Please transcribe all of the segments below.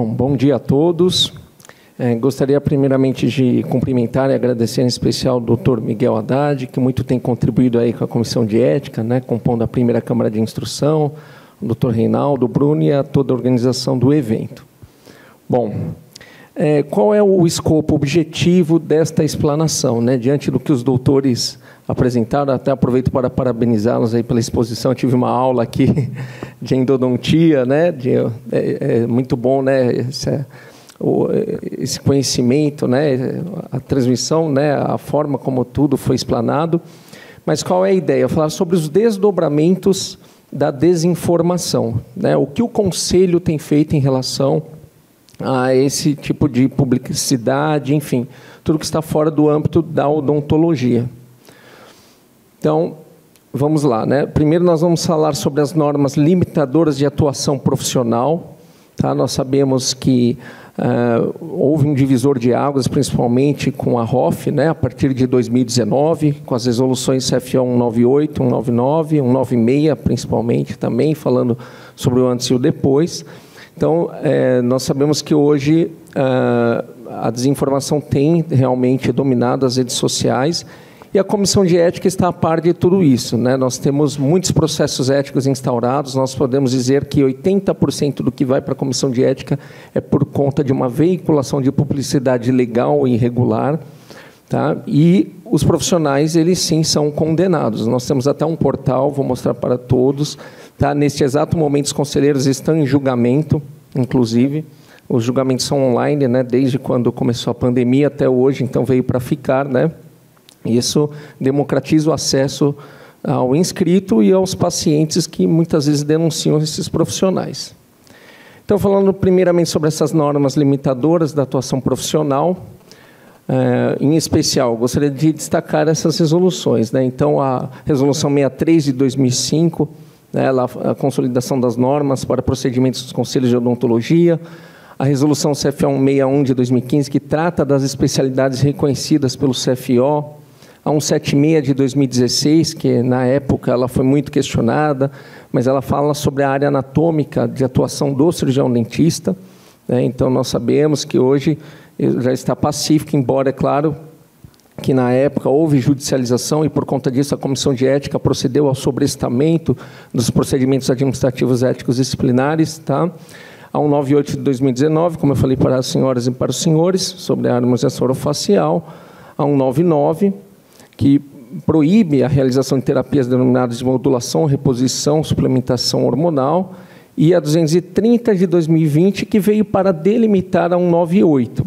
Bom dia a todos. Gostaria primeiramente de cumprimentar e agradecer em especial ao Dr. Miguel Haddad, que muito tem contribuído aí com a Comissão de Ética, compondo a primeira Câmara de Instrução, o Dr. Reinaldo, Bruno e a toda a organização do evento. Qual é o escopo objetivo desta explanação? Diante do que os doutores apresentaram, até aproveito para parabenizá-los aí pela exposição. Eu tive uma aula aqui de endodontia, é muito bom, esse conhecimento, a transmissão, a forma como tudo foi explanado. Mas qual é a ideia? Falar sobre os desdobramentos da desinformação, o que o Conselho tem feito em relação a esse tipo de publicidade, enfim, tudo que está fora do âmbito da odontologia. Então, vamos lá. Primeiro, nós vamos falar sobre as normas limitadoras de atuação profissional. Nós sabemos que houve um divisor de águas, principalmente com a ROF, a partir de 2019, com as resoluções CFO 198, 199, 196, principalmente, também falando sobre o antes e o depois. Então, nós sabemos que hoje a desinformação tem realmente dominado as redes sociais e a Comissão de Ética está a par de tudo isso. Nós temos muitos processos éticos instaurados, nós podemos dizer que 80% do que vai para a Comissão de Ética é por conta de uma veiculação de publicidade legal e irregular. E os profissionais, eles sim são condenados. Nós temos até um portal, vou mostrar para todos. Neste exato momento, os conselheiros estão em julgamento, inclusive. Os julgamentos são online, desde quando começou a pandemia até hoje, então veio para ficar. Isso democratiza o acesso ao inscrito e aos pacientes que muitas vezes denunciam esses profissionais. Então, falando primeiramente sobre essas normas limitadoras da atuação profissional, em especial, gostaria de destacar essas resoluções. Então, a Resolução 63 de 2005, a consolidação das normas para procedimentos dos conselhos de odontologia, a Resolução CFO 161 de 2015, que trata das especialidades reconhecidas pelo CFO, a 176 de 2016, que na época ela foi muito questionada, mas ela fala sobre a área anatômica de atuação do cirurgião dentista. Então, nós sabemos que hoje já está pacífico, embora, é claro, que na época houve judicialização e, por conta disso, a Comissão de Ética procedeu ao sobrestamento dos procedimentos administrativos éticos disciplinares. A 198 de 2019, como eu falei para as senhoras e para os senhores, sobre a harmonização orofacial. A 199, que proíbe a realização de terapias denominadas de modulação, reposição, suplementação hormonal. E a 230 de 2020, que veio para delimitar a 198.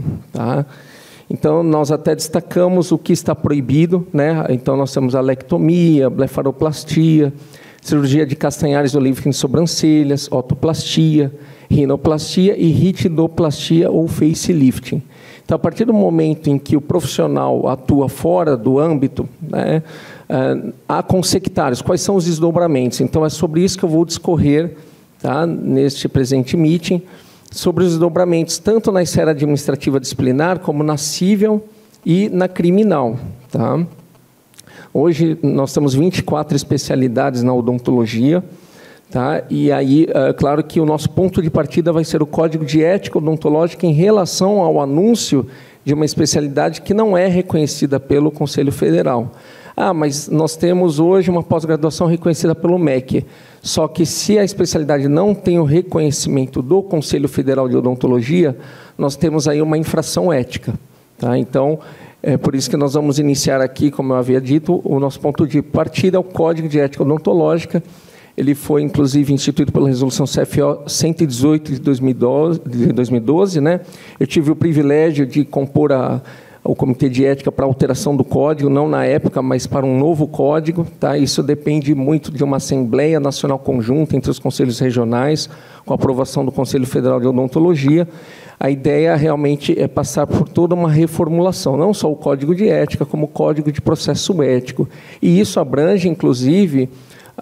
Então, nós até destacamos o que está proibido. Então, nós temos a lectomia, blefaroplastia, cirurgia de castanhares ou lifting de sobrancelhas, otoplastia, rinoplastia e ritidoplastia ou facelifting. Então, a partir do momento em que o profissional atua fora do âmbito, há consectários. Quais são os desdobramentos? Então, é sobre isso que eu vou discorrer neste presente meeting, sobre os desdobramentos, tanto na esfera administrativa disciplinar, como na civil e na criminal. Hoje, nós temos 24 especialidades na odontologia. E aí, claro que o nosso ponto de partida vai ser o Código de Ética Odontológica em relação ao anúncio de uma especialidade que não é reconhecida pelo Conselho Federal. Mas nós temos hoje uma pós-graduação reconhecida pelo MEC. Só que, se a especialidade não tem o reconhecimento do Conselho Federal de Odontologia, nós temos aí uma infração ética. Então, é por isso que nós vamos iniciar aqui, como eu havia dito, o nosso ponto de partida é o Código de Ética Odontológica. Ele foi, inclusive, instituído pela Resolução CFO 118 de 2012. Eu tive o privilégio de compor o Comitê de Ética para alteração do código, não na época, mas para um novo código. Isso depende muito de uma Assembleia Nacional Conjunta entre os conselhos regionais, com a aprovação do Conselho Federal de Odontologia. A ideia realmente é passar por toda uma reformulação, não só o Código de Ética, como o Código de Processo Ético. E isso abrange, inclusive,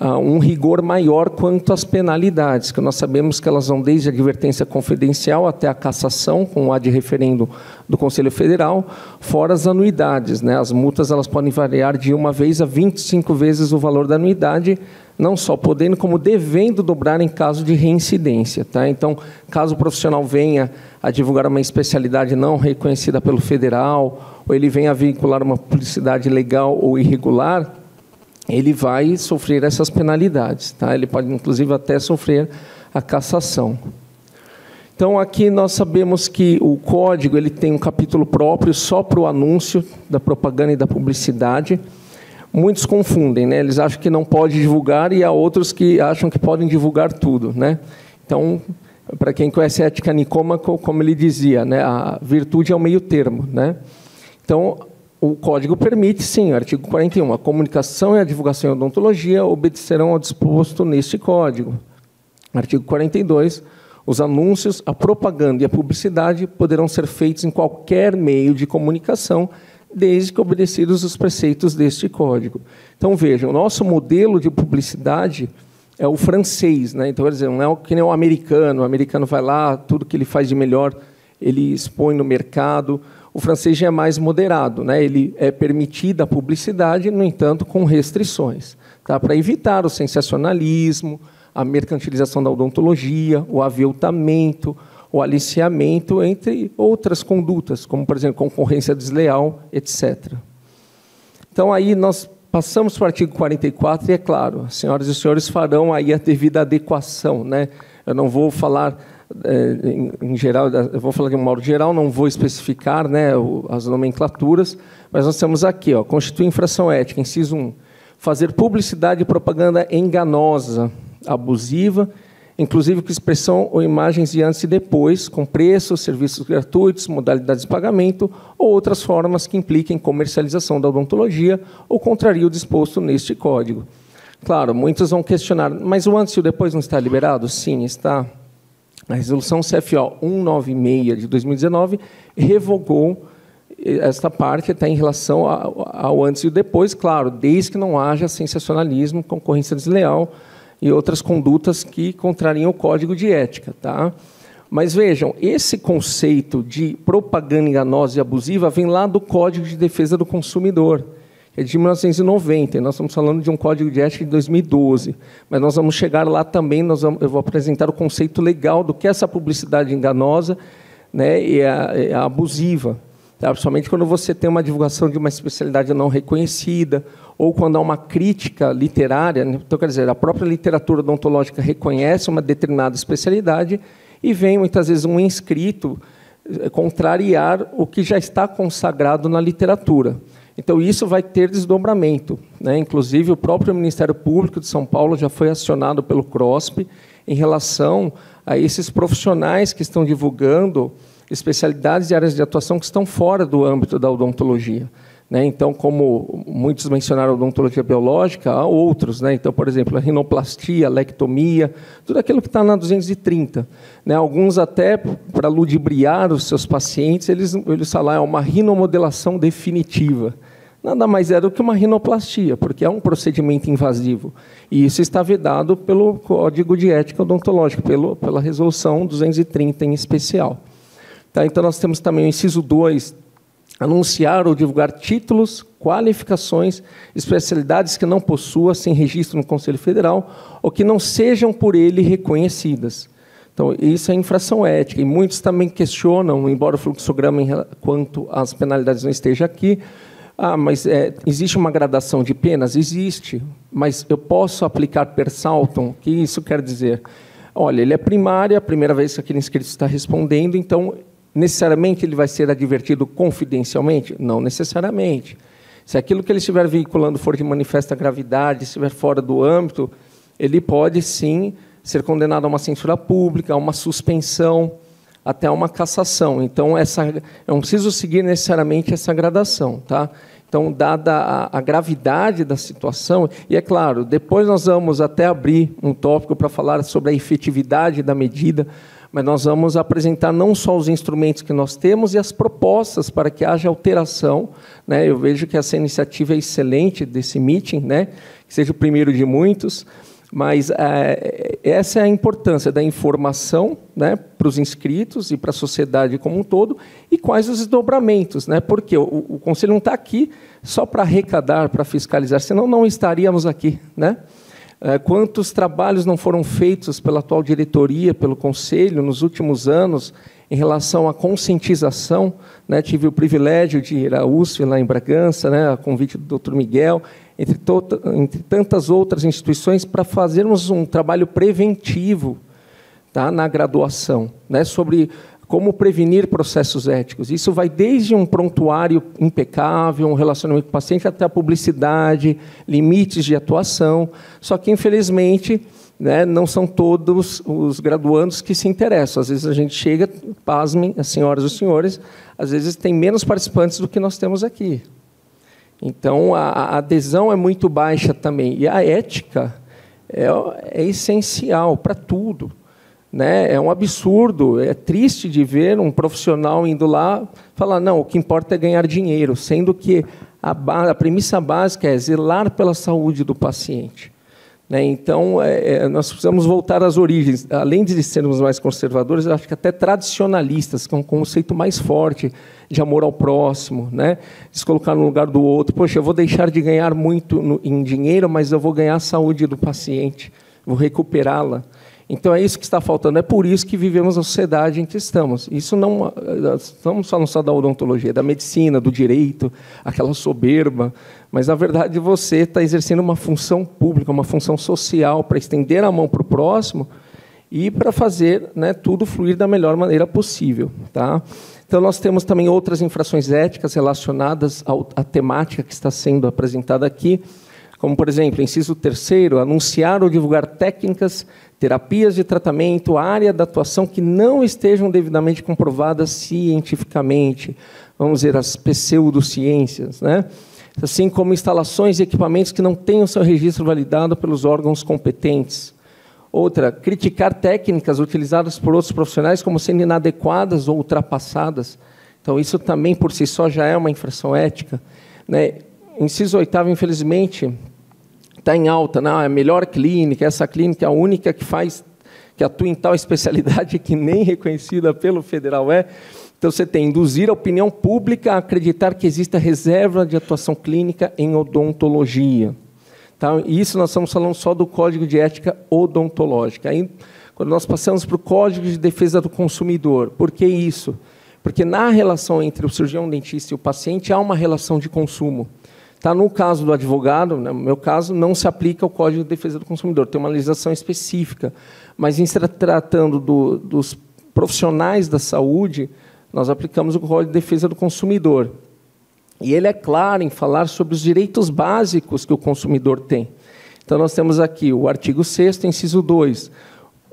um rigor maior quanto às penalidades, que nós sabemos que elas vão desde a advertência confidencial até a cassação, com o ad referendo do Conselho Federal, fora as anuidades. As multas elas podem variar de 1 vez a 25 vezes o valor da anuidade, não só podendo, como devendo dobrar em caso de reincidência. Tá? Então, caso o profissional venha a divulgar uma especialidade não reconhecida pelo federal, ou ele venha a vincular uma publicidade legal ou irregular, ele vai sofrer essas penalidades. Tá? Ele pode, inclusive, até sofrer a cassação. Então, aqui nós sabemos que o código ele tem um capítulo próprio só para o anúncio da propaganda e da publicidade. Muitos confundem, né? Eles acham que não pode divulgar e há outros que acham que podem divulgar tudo, né? Então, para quem conhece a ética Nicômaco, como ele dizia, né? A virtude é o meio termo, né? Então, o código permite, sim, artigo 41, a comunicação e a divulgação em odontologia obedecerão ao disposto neste código. Artigo 42, os anúncios, a propaganda e a publicidade poderão ser feitos em qualquer meio de comunicação, desde que obedecidos os preceitos deste código. Então, vejam, o nosso modelo de publicidade é o francês, né? Então, quer dizer, não é que nem o americano vai lá, tudo que ele faz de melhor, ele expõe no mercado. O francês já é mais moderado, né? Ele é permitida a publicidade, no entanto, com restrições, tá? Para evitar o sensacionalismo, a mercantilização da odontologia, o aviltamento, o aliciamento, entre outras condutas, como, por exemplo, concorrência desleal, etc. Então, aí nós passamos para o artigo 44, e, é claro, as senhoras e os senhores farão aí a devida adequação, né? Eu não vou falar, em geral, eu vou falar de um modo geral, não vou especificar, né, as nomenclaturas, mas nós temos aqui, ó, constitui infração ética, inciso 1, fazer publicidade e propaganda enganosa, abusiva, inclusive com expressão ou imagens de antes e depois, com preços, serviços gratuitos, modalidades de pagamento ou outras formas que impliquem comercialização da odontologia ou contraria o disposto neste código. Claro, muitos vão questionar, mas o antes e o depois não está liberado? Sim, está. A resolução CFO 196 de 2019 revogou esta parte, está em relação ao antes e o depois, claro, desde que não haja sensacionalismo, concorrência desleal, e outras condutas que contrariam o Código de Ética. Tá? Mas vejam, esse conceito de propaganda enganosa e abusiva vem lá do Código de Defesa do Consumidor, que é de 1990, e nós estamos falando de um Código de Ética de 2012. Mas nós vamos chegar lá também, eu vou apresentar o conceito legal do que é essa publicidade enganosa, né, e a abusiva. Tá? Principalmente quando você tem uma divulgação de uma especialidade não reconhecida, ou quando há uma crítica literária, então, quer dizer, a própria literatura odontológica reconhece uma determinada especialidade e vem, muitas vezes, um inscrito contrariar o que já está consagrado na literatura. Então, isso vai ter desdobramento, né? Inclusive, o próprio Ministério Público de São Paulo já foi acionado pelo CROSP em relação a esses profissionais que estão divulgando especialidades e áreas de atuação que estão fora do âmbito da odontologia. Né? Então, como muitos mencionaram a odontologia biológica, há outros. Né? Então, por exemplo, a rinoplastia, a lectomia, tudo aquilo que está na 230. Né? Alguns, até para ludibriar os seus pacientes, eles falam é uma rinomodelação definitiva. Nada mais é do que uma rinoplastia, porque é um procedimento invasivo. E isso está vedado pelo Código de Ética Odontológica, pela Resolução 230 em especial. Tá? Então, nós temos também o inciso 2, anunciar ou divulgar títulos, qualificações, especialidades que não possua sem registro no Conselho Federal ou que não sejam por ele reconhecidas. Então, isso é infração ética. E muitos também questionam, embora o fluxograma quanto às penalidades não esteja aqui, mas existe uma gradação de penas? Existe, mas eu posso aplicar per saltum? O que isso quer dizer? Olha, ele é primária, a primeira vez que aquele inscrito está respondendo, então, necessariamente ele vai ser advertido confidencialmente? Não necessariamente. Se aquilo que ele estiver vinculando for de manifesta gravidade, estiver fora do âmbito, ele pode, sim, ser condenado a uma censura pública, a uma suspensão, até a uma cassação. Então, eu não preciso seguir necessariamente essa gradação. Tá? Então, dada a gravidade da situação, e é claro, depois nós vamos até abrir um tópico para falar sobre a efetividade da medida, mas nós vamos apresentar não só os instrumentos que nós temos e as propostas para que haja alteração. Né? Eu vejo que essa iniciativa é excelente desse meeting, né? Que seja o primeiro de muitos, mas essa é a importância da informação, né, para os inscritos e para a sociedade como um todo, e quais os desdobramentos. Né? Porque o Conselho não está aqui só para arrecadar, para fiscalizar, senão não estaríamos aqui. Né? Quantos trabalhos não foram feitos pela atual diretoria, pelo Conselho, nos últimos anos, em relação à conscientização, né? Tive o privilégio de ir à USP, lá em Bragança, né? A convite do Dr. Miguel, entre tantas outras instituições, para fazermos um trabalho preventivo, tá? Na graduação, né? Sobre como prevenir processos éticos. Isso vai desde um prontuário impecável, um relacionamento com o paciente, até a publicidade, limites de atuação. Só que, infelizmente, né, não são todos os graduandos que se interessam. Às vezes a gente chega, pasmem, as senhoras e os senhores, às vezes tem menos participantes do que nós temos aqui. Então, a adesão é muito baixa também. E a ética é essencial para tudo. Né? É um absurdo, é triste de ver um profissional indo lá falar, não, o que importa é ganhar dinheiro, sendo que a premissa básica é zelar pela saúde do paciente. Né? Então, nós precisamos voltar às origens. Além de sermos mais conservadores, eu acho que até tradicionalistas, com um conceito mais forte de amor ao próximo, né? De se colocar no lugar do outro. Poxa, eu vou deixar de ganhar muito em dinheiro, mas eu vou ganhar a saúde do paciente, vou recuperá-la. Então, é isso que está faltando. É por isso que vivemos a sociedade em que estamos. Isso não estamos falando só da odontologia, da medicina, do direito, aquela soberba. Mas, na verdade, você está exercendo uma função pública, uma função social, para estender a mão para o próximo e para fazer, né, tudo fluir da melhor maneira possível. Tá? Então, nós temos também outras infrações éticas relacionadas à temática que está sendo apresentada aqui, como, por exemplo, inciso 3º, anunciar ou divulgar técnicas, terapias de tratamento, área de atuação que não estejam devidamente comprovadas cientificamente, vamos dizer, as pseudociências, né? Assim como instalações e equipamentos que não tenham seu registro validado pelos órgãos competentes. Outra, criticar técnicas utilizadas por outros profissionais como sendo inadequadas ou ultrapassadas. Então, isso também, por si só, já é uma infração ética, né? Inciso 8º, infelizmente, está em alta, não, é a melhor clínica, essa clínica é a única que atua em tal especialidade que nem reconhecida pelo federal é. Então, você tem induzir a opinião pública a acreditar que exista reserva de atuação clínica em odontologia. Tá? E isso nós estamos falando só do Código de Ética Odontológica. Aí, quando nós passamos para o Código de Defesa do Consumidor, por que isso? Porque na relação entre o cirurgião dentista e o paciente há uma relação de consumo. Tá, no caso do advogado, no meu caso, não se aplica o Código de Defesa do Consumidor, tem uma legislação específica. Mas, em se tratando dos profissionais da saúde, nós aplicamos o Código de Defesa do Consumidor. E ele é claro em falar sobre os direitos básicos que o consumidor tem. Então, nós temos aqui o artigo 6º, inciso 2,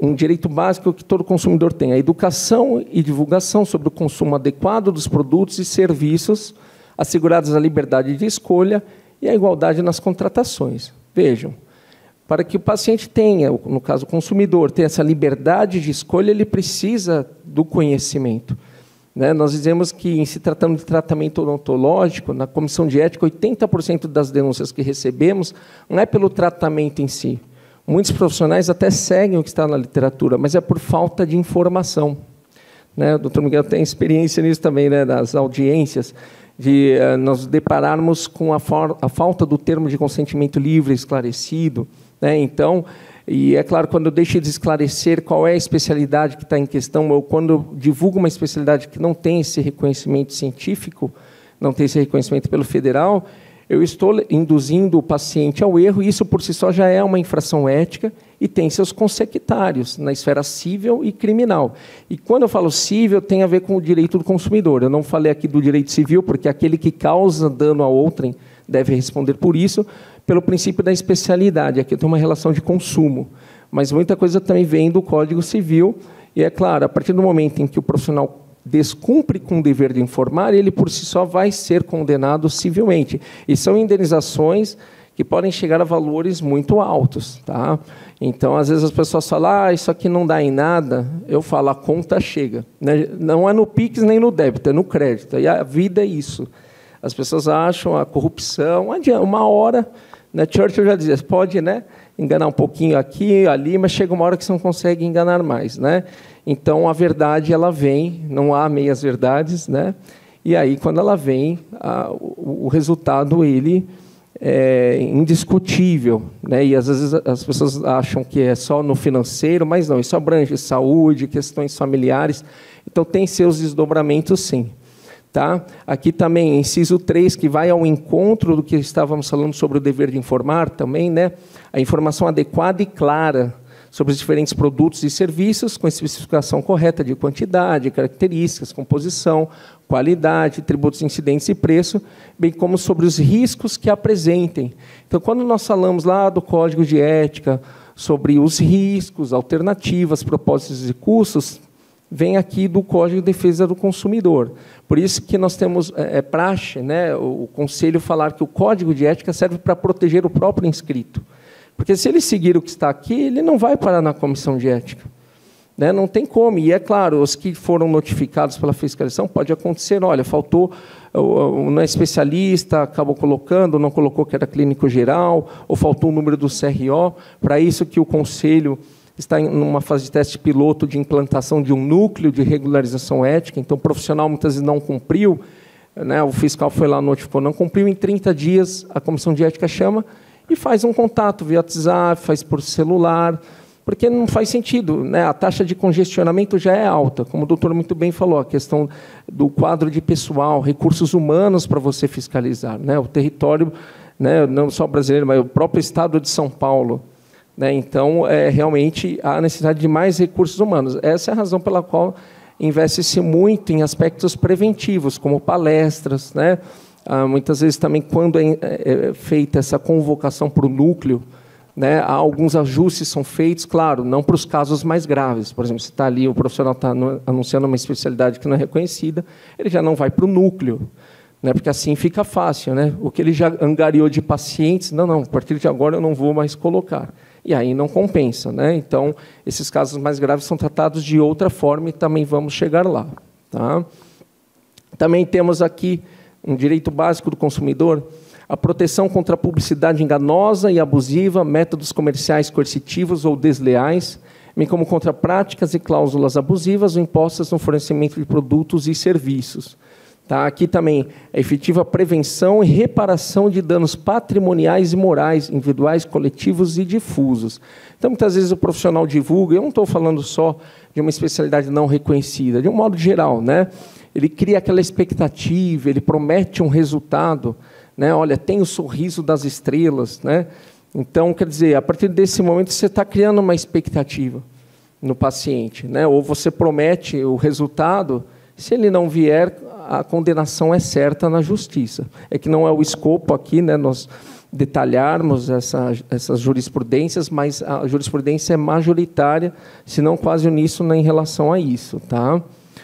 um direito básico que todo consumidor tem, a educação e divulgação sobre o consumo adequado dos produtos e serviços, asseguradas a liberdade de escolha e a igualdade nas contratações. Vejam, para que o paciente tenha, no caso o consumidor, tenha essa liberdade de escolha, ele precisa do conhecimento. Né? Nós dizemos que, em se tratando de tratamento odontológico, na Comissão de Ética, 80% das denúncias que recebemos não é pelo tratamento em si. Muitos profissionais até seguem o que está na literatura, mas é por falta de informação. Né? O doutor Miguel tem experiência nisso também, né? Das audiências, de nós depararmos com a falta do termo de consentimento livre esclarecido. Né? Então, e é claro, quando eu deixo de esclarecer qual é a especialidade que está em questão, ou quando eu divulgo uma especialidade que não tem esse reconhecimento científico, não tem esse reconhecimento pelo federal, eu estou induzindo o paciente ao erro, e isso por si só já é uma infração ética e tem seus consecutários na esfera civil e criminal. E quando eu falo civil, tem a ver com o direito do consumidor. Eu não falei aqui do direito civil, porque aquele que causa dano a outrem deve responder por isso, pelo princípio da especialidade. Aqui tem uma relação de consumo. Mas muita coisa também vem do Código Civil, e é claro, a partir do momento em que o profissional descumpre com o dever de informar, ele por si só vai ser condenado civilmente. E são indenizações que podem chegar a valores muito altos. Tá? Então, às vezes as pessoas falam, isso aqui não dá em nada. Eu falo, a conta chega. Né? Não é no Pix nem no débito, é no crédito. E a vida é isso. As pessoas acham a corrupção, uma hora, né? Churchill já dizia, pode, né, enganar um pouquinho aqui, ali, mas chega uma hora que você não consegue enganar mais. Né? Então, a verdade, ela vem, não há meias-verdades, né? E aí, quando ela vem, o resultado, ele indiscutível, né? E às vezes as pessoas acham que é só no financeiro, mas não, isso abrange saúde, questões familiares, então tem seus desdobramentos, sim. Tá? Aqui também, inciso 3, que vai ao encontro do que estávamos falando sobre o dever de informar também, né? A informação adequada e clara sobre os diferentes produtos e serviços, com especificação correta de quantidade, características, composição, qualidade, tributos, incidentes e preço, bem como sobre os riscos que apresentem. Então, quando nós falamos lá do Código de Ética, sobre os riscos, alternativas, propósitos e custos, vem aqui do Código de Defesa do Consumidor. Por isso que nós temos praxe, né, o Conselho falar que o Código de Ética serve para proteger o próprio inscrito. Porque se ele seguir o que está aqui, ele não vai parar na Comissão de Ética. Né? Não tem como. E, é claro, os que foram notificados pela fiscalização, pode acontecer, olha, faltou, não é especialista, acabou colocando, não colocou que era clínico geral, ou faltou o número do CRO. Para isso que o Conselho está em uma fase de teste piloto de implantação de um núcleo de regularização ética, então o profissional muitas vezes não cumpriu, né, o fiscal foi lá, notificou, não cumpriu, em 30 dias a comissão de ética chama e faz um contato via WhatsApp, faz por celular, porque não faz sentido, né, a taxa de congestionamento já é alta, como o doutor muito bem falou, a questão do quadro de pessoal, recursos humanos para você fiscalizar, né, o território, né, não só brasileiro, mas o próprio estado de São Paulo. Então, realmente, há necessidade de mais recursos humanos. Essa é a razão pela qual investe-se muito em aspectos preventivos, como palestras. Né? Muitas vezes, também, quando é feita essa convocação para o núcleo, né, há alguns ajustes são feitos, claro, não para os casos mais graves. Por exemplo, se está ali, o profissional está anunciando uma especialidade que não é reconhecida, ele já não vai para o núcleo, né, porque assim fica fácil. Né? O que ele já angariou de pacientes, não, a partir de agora eu não vou mais colocar. E aí não compensa. Né? Então, esses casos mais graves são tratados de outra forma e também vamos chegar lá. Tá? Também temos aqui um direito básico do consumidor, a proteção contra a publicidade enganosa e abusiva, métodos comerciais coercitivos ou desleais, bem como contra práticas e cláusulas abusivas ou impostas no fornecimento de produtos e serviços. Tá? Aqui também a efetiva prevenção e reparação de danos patrimoniais e morais, individuais, coletivos e difusos. Então, muitas vezes o profissional divulga, eu não estou falando só de uma especialidade não reconhecida, de um modo geral, né? Ele cria aquela expectativa, ele promete um resultado, né? Olha, tem o sorriso das estrelas, né? Então, quer dizer, a partir desse momento você está criando uma expectativa no paciente, né? Ou você promete o resultado, se ele não vier, a condenação é certa na justiça. É que não é o escopo aqui, né, nós detalharmos essas jurisprudências, mas a jurisprudência é majoritária, se não quase uníssona em relação a isso. Tá?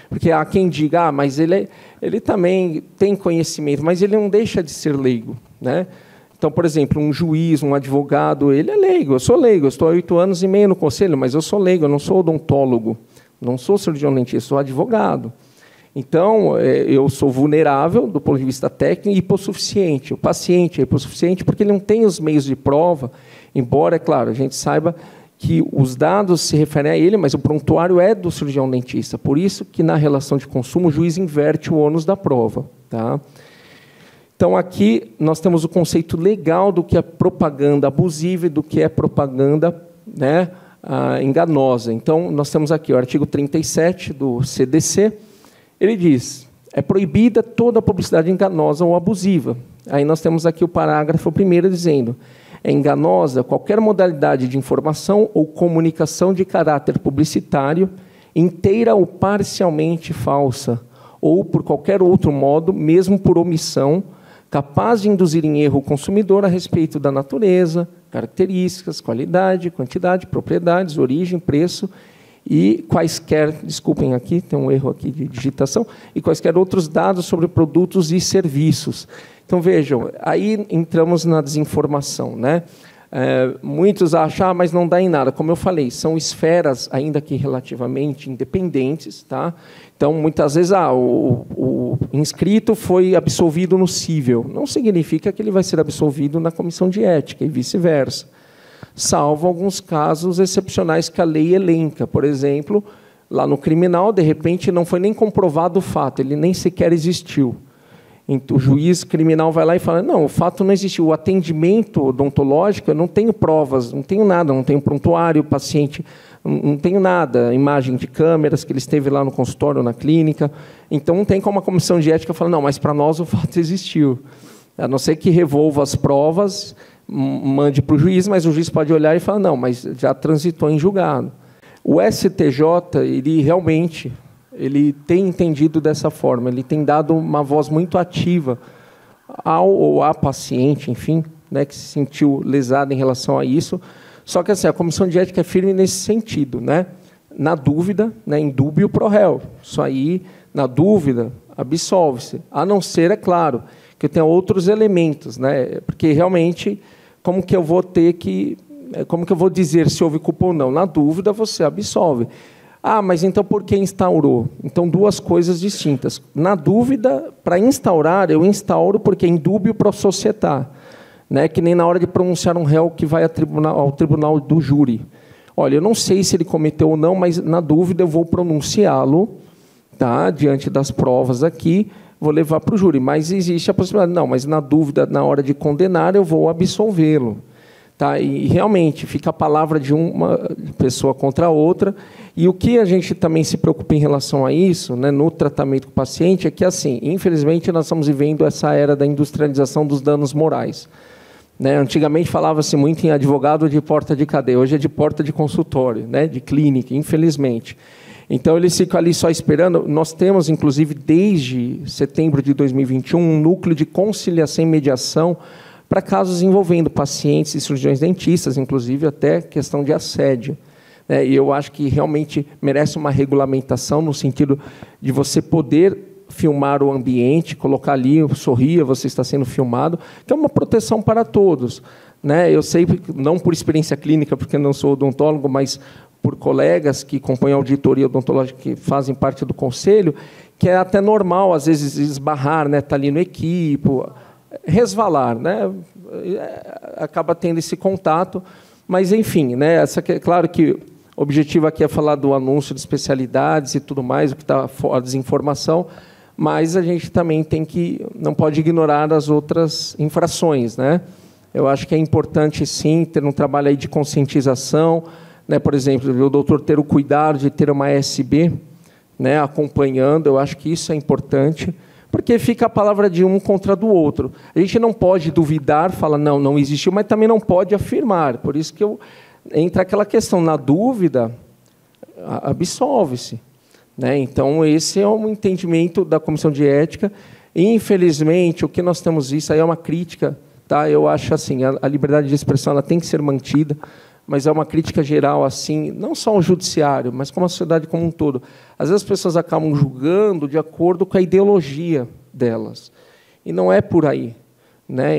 Porque há quem diga, mas ele também tem conhecimento, mas ele não deixa de ser leigo. Né? Então, por exemplo, um juiz, um advogado, ele é leigo, eu sou leigo, eu estou há 8 anos e meio no conselho, mas eu sou leigo, eu não sou odontólogo, não sou cirurgião dentista, sou advogado. Então, eu sou vulnerável do ponto de vista técnico e hipossuficiente. O paciente é hipossuficiente porque ele não tem os meios de prova, embora, é claro, a gente saiba que os dados se referem a ele, mas o prontuário é do cirurgião dentista. Por isso que, na relação de consumo, o juiz inverte o ônus da prova. Tá? Então, aqui nós temos o conceito legal do que é propaganda abusiva e do que é propaganda, né, enganosa. Então, nós temos aqui o artigo 37 do CDC, ele diz, é proibida toda publicidade enganosa ou abusiva. Aí nós temos aqui o parágrafo 1º dizendo, é enganosa qualquer modalidade de informação ou comunicação de caráter publicitário, inteira ou parcialmente falsa, ou por qualquer outro modo, mesmo por omissão, capaz de induzir em erro o consumidor a respeito da natureza, características, qualidade, quantidade, propriedades, origem, preço, e quaisquer, desculpem aqui, tem um erro aqui de digitação, e quaisquer outros dados sobre produtos e serviços. Então, vejam, aí entramos na desinformação. Né? Muitos acham, mas não dá em nada. Como eu falei, são esferas, ainda que relativamente independentes. Tá? Então, muitas vezes, o inscrito foi absolvido no cível. Não significa que ele vai ser absolvido na comissão de ética, e vice-versa. Salvo alguns casos excepcionais que a lei elenca. Por exemplo, lá no criminal, de repente, não foi nem comprovado o fato, ele nem sequer existiu. O juiz criminal vai lá e fala, não, o fato não existiu. O atendimento odontológico, eu não tenho provas, não tenho nada, não tenho prontuário, paciente, não tenho nada, imagem de câmeras que ele esteve lá no consultório, na clínica. Então, não tem como a comissão de ética falar, não, mas para nós o fato existiu. A não ser que revolva as provas, mande para o juiz, mas o juiz pode olhar e falar, não, mas já transitou em julgado. O STJ, ele realmente... ele tem entendido dessa forma, ele tem dado uma voz muito ativa ao ou à paciente, enfim, né, que se sentiu lesada em relação a isso. Só que assim, a comissão de ética é firme nesse sentido, né? Na dúvida, né, in dubio pro réu. Isso aí, na dúvida, absolve-se. A não ser, é claro, que tenha outros elementos, né? Porque realmente, como que eu vou dizer se houve culpa ou não? Na dúvida, você absolve. Ah, mas então por que instaurou? Então, duas coisas distintas. Na dúvida, para instaurar, eu instauro porque in dubio pro società, né? Que nem na hora de pronunciar um réu que vai ao tribunal do júri. Olha, eu não sei se ele cometeu ou não, mas, na dúvida, eu vou pronunciá-lo, tá? Diante das provas aqui, vou levar para o júri. Mas existe a possibilidade, não, mas, na dúvida, na hora de condenar, eu vou absolvê-lo. Tá? E, realmente, fica a palavra de uma pessoa contra a outra. E o que a gente também se preocupa em relação a isso, né, no tratamento com o paciente, é que, assim, infelizmente, nós estamos vivendo essa era da industrialização dos danos morais. Né? Antigamente falava-se muito em advogado de porta de cadeia, hoje é de porta de consultório, né, de clínica, infelizmente. Então, eles ficam ali só esperando. Nós temos, inclusive, desde setembro de 2021, um núcleo de conciliação e mediação para casos envolvendo pacientes e cirurgiões dentistas, inclusive até questão de assédio. E eu acho que realmente merece uma regulamentação no sentido de você poder filmar o ambiente, colocar ali, sorria, você está sendo filmado, que é uma proteção para todos. Eu sei, não por experiência clínica, porque não sou odontólogo, mas por colegas que acompanham a auditoria odontológica, que fazem parte do conselho, que é até normal, às vezes, esbarrar, tá ali no equipo, resvalar, acaba tendo esse contato, mas, enfim, claro que o objetivo aqui é falar do anúncio de especialidades e tudo mais, o que está fora, a desinformação, mas a gente também não pode ignorar as outras infrações. Eu acho que é importante, sim, ter um trabalho aí de conscientização, por exemplo, o doutor ter o cuidado de ter uma ASB, acompanhando, eu acho que isso é importante, porque fica a palavra de um contra do outro. A gente não pode duvidar, falar, não existiu, mas também não pode afirmar. Por isso que entra aquela questão, na dúvida, absolve-se. Então, esse é um entendimento da Comissão de Ética. Infelizmente, o que nós temos visto aí é uma crítica. Eu acho assim, a liberdade de expressão ela tem que ser mantida, mas é uma crítica geral, assim, não só ao judiciário, mas como a sociedade como um todo. Às vezes as pessoas acabam julgando de acordo com a ideologia delas. E não é por aí.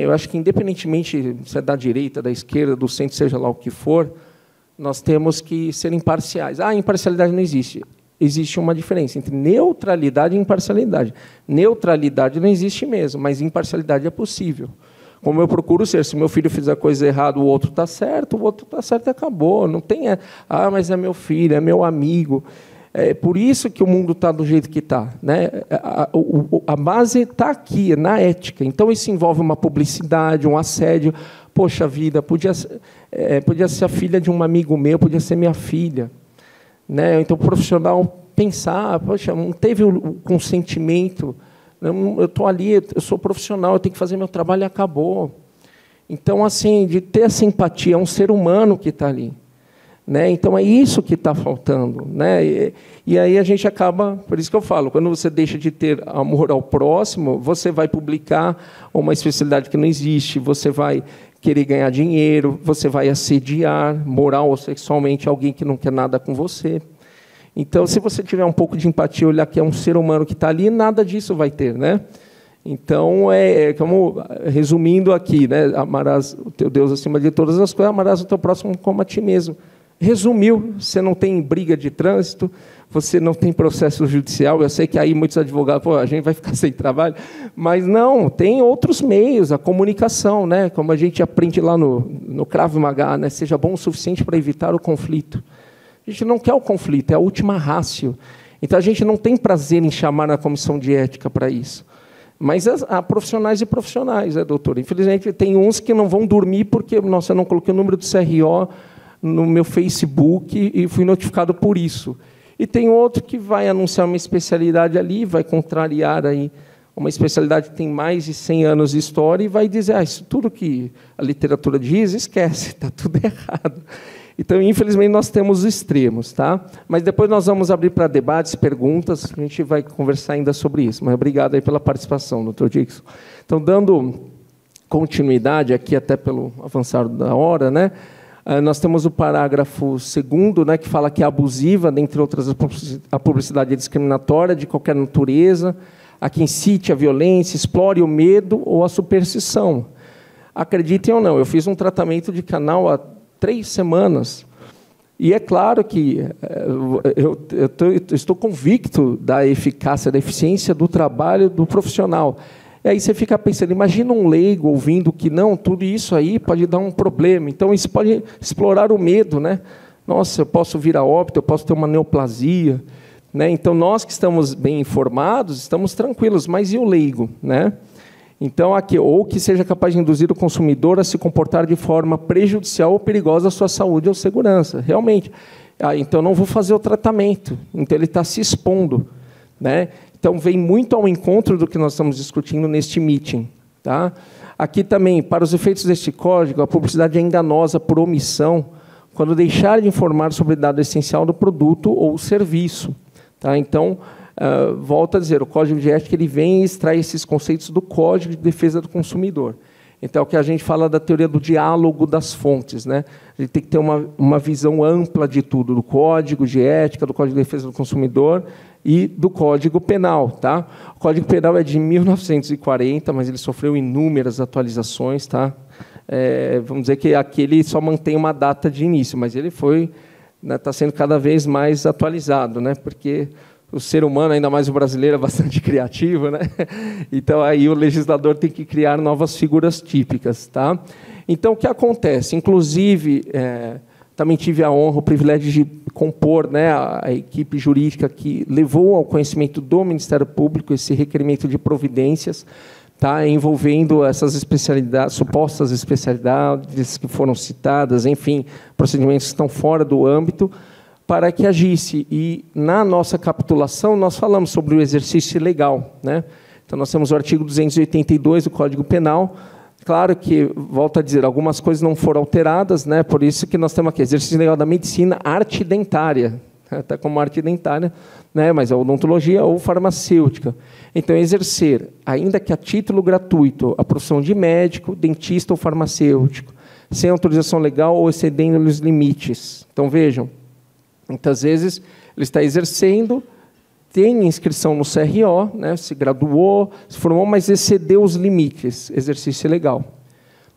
Eu acho que, independentemente se é da direita, da esquerda, do centro, seja lá o que for, nós temos que ser imparciais. Imparcialidade não existe. Existe uma diferença entre neutralidade e imparcialidade. Neutralidade não existe mesmo, mas imparcialidade é possível. Como eu procuro ser, se meu filho fizer coisa errada, o outro está certo e acabou. Não tem, mas é meu filho, é meu amigo. É por isso que o mundo está do jeito que está. A base está aqui, na ética. Então, isso envolve uma publicidade, um assédio. Poxa vida, podia ser a filha de um amigo meu, podia ser minha filha. Então, o profissional pensar, poxa, não teve o consentimento. Eu estou ali, eu sou profissional, eu tenho que fazer meu trabalho e acabou. Então, assim, de ter essa empatia, é um ser humano que está ali. Então, é isso que está faltando. E aí a gente acaba, por isso que eu falo, quando você deixa de ter amor ao próximo, você vai publicar uma especialidade que não existe, você vai querer ganhar dinheiro, você vai assediar moral ou sexualmente alguém que não quer nada com você. Então, se você tiver um pouco de empatia, olhar que é um ser humano que está ali, nada disso vai ter. Então, como resumindo aqui, amarás o teu Deus acima de todas as coisas, amarás o teu próximo como a ti mesmo. Resumiu, você não tem briga de trânsito, você não tem processo judicial. Eu sei que aí muitos advogados, a gente vai ficar sem trabalho, mas não, tem outros meios, a comunicação, como a gente aprende lá no Krav Maga, seja bom o suficiente para evitar o conflito. A gente não quer o conflito, é a última ratio. Então, a gente não tem prazer em chamar a comissão de ética para isso. Mas há profissionais e profissionais, doutor? Infelizmente, tem uns que não vão dormir porque, nossa, eu não coloquei o número do CRO no meu Facebook e fui notificado por isso. E tem outro que vai anunciar uma especialidade ali, vai contrariar aí uma especialidade que tem mais de 100 anos de história e vai dizer, isso tudo que a literatura diz, esquece, está tudo errado. Então, infelizmente, nós temos os extremos. Tá? Mas depois nós vamos abrir para debates, perguntas, a gente vai conversar ainda sobre isso. Mas obrigado aí pela participação, doutor Dixon. Então, dando continuidade aqui, até pelo avançar da hora, né? Nós temos o parágrafo 2º, né, que fala que é abusiva, dentre outras, a publicidade é discriminatória de qualquer natureza, a que incite a violência, explore o medo ou a superstição. Acreditem ou não, eu fiz um tratamento de canal há 3 semanas, e é claro que eu estou convicto da eficácia, da eficiência do trabalho do profissional. E aí você fica pensando, imagina um leigo ouvindo que não, tudo isso aí pode dar um problema, então isso pode explorar o medo, né? Nossa, eu posso vir a óbito, eu posso ter uma neoplasia, né? Então, nós que estamos bem informados, estamos tranquilos, mas e o leigo, né? Então, aqui, ou que seja capaz de induzir o consumidor a se comportar de forma prejudicial ou perigosa à sua saúde ou segurança. Realmente. Então, não vou fazer o tratamento. Então, ele está se expondo. Né? Então, vem muito ao encontro do que nós estamos discutindo neste meeting. Tá? Aqui também, para os efeitos deste código, a publicidade é enganosa por omissão quando deixar de informar sobre dado essencial do produto ou serviço. Tá? Então, volto a dizer, o Código de Ética ele vem e extrai esses conceitos do Código de Defesa do Consumidor. Então, é o que a gente fala da teoria do diálogo das fontes. Né? A gente tem que ter uma visão ampla de tudo, do Código de Ética, do Código de Defesa do Consumidor e do Código Penal. Tá? O Código Penal é de 1940, mas ele sofreu inúmeras atualizações. Tá? Vamos dizer que aquele só mantém uma data de início, mas ele está sendo cada vez mais atualizado, né? Porque o ser humano, ainda mais o brasileiro, é bastante criativo, né? Então, aí o legislador tem que criar novas figuras típicas. Tá? Então, o que acontece? Inclusive, também tive a honra, o privilégio de compor, né, a equipe jurídica que levou ao conhecimento do Ministério Público esse requerimento de providências, tá, envolvendo essas especialidades, supostas especialidades que foram citadas, enfim, procedimentos que estão fora do âmbito, para que agisse. E, na nossa capitulação, nós falamos sobre o exercício ilegal. Né? Então, nós temos o artigo 282 do Código Penal. Claro que, volto a dizer, algumas coisas não foram alteradas, né? Por isso que nós temos aqui exercício ilegal da medicina, arte dentária, até como arte dentária, né? Mas a odontologia ou farmacêutica. Então, exercer, ainda que a título gratuito, a profissão de médico, dentista ou farmacêutico, sem autorização legal ou excedendo os limites. Então, vejam, muitas vezes ele está exercendo, tem inscrição no CRO, né, se graduou, se formou, mas excedeu os limites, exercício ilegal.